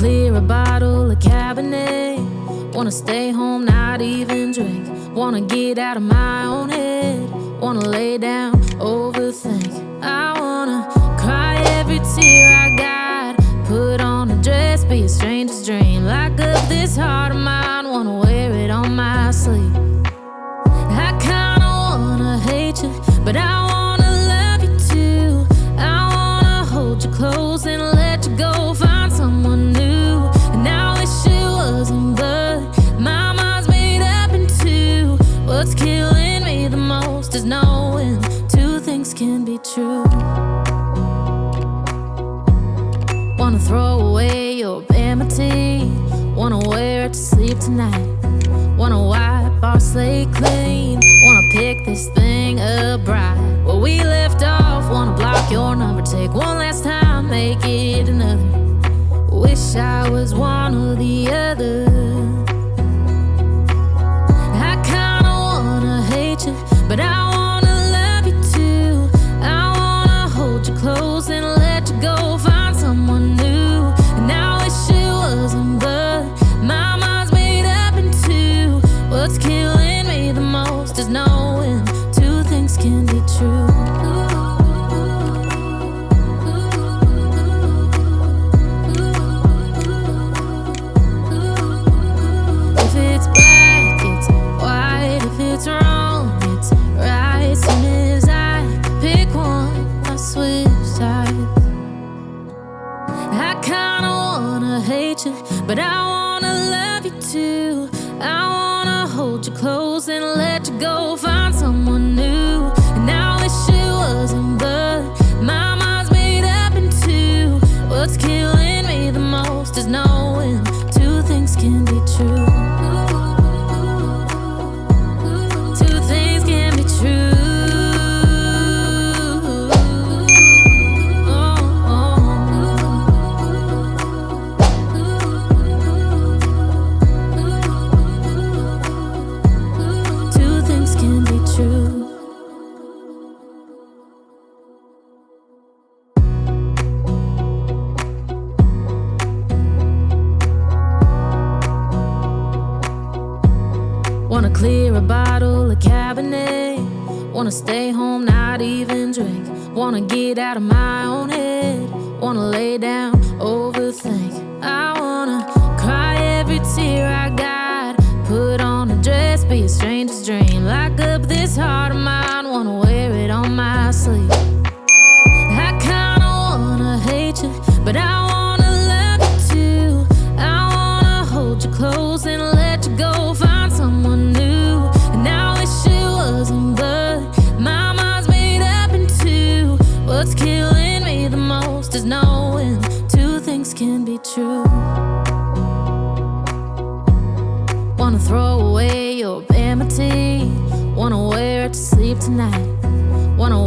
clear a bottle of Cabernet. Wanna stay home, not even drink. Wanna get out of my own head. Wanna lay down, overthink. I wanna cry every tear I got. Put on a dress, be a stranger's dream. Lock up this heart of mine, wanna wear it on my sleeve. I kinda wanna hate you, but I wanna love you too. I wanna hold you close and let you go. Find someone new, and I wish it wasn't, but my mind's made up in two. What's killing me the most is knowing two things can be true. Wanna throw away your vanity. Wanna wear it to sleep tonight. Wanna wipe our slate clean. Wanna pick this thing up right where we left off. Wanna block your number, take one last time, make it another. Wish I was one or the other. I kinda wanna hate you, but I wanna love you too. I wanna hold you close and let you go. Find someone new, and I wish it wasn't, but my mind's made up in two. What's killing me the most is knowing two things can be true. If it's black, it's white. If it's wrong, it's right. Soon as I pick one, I switch sides. I kinda wanna hate you, but I wanna love you too. I wanna hold you close and let you go. Find someone new, and I wish it wasn't, but my mind's made up in two. What's killing me the most is knowing two things can be true. Two things can be true. Two things can be true. Wanna clear a bottle of Cabernet. Wanna stay home, not even drink. Wanna get out of my own head. Wanna lay down, overthink. I wanna cry every tear I got. Put on a dress, be a stranger's dream. Lock up this heart of mine, wanna wear it on my sleeve. I kinda wanna hate you, but I wanna love you too. I wanna hold you close and let you go. Find someone new, and I wish it wasn't, but my mind's made up in two. What's killing me the most is knowing two things can be true. Wanna throw away your vanity. Wanna wear it to sleep tonight. Wanna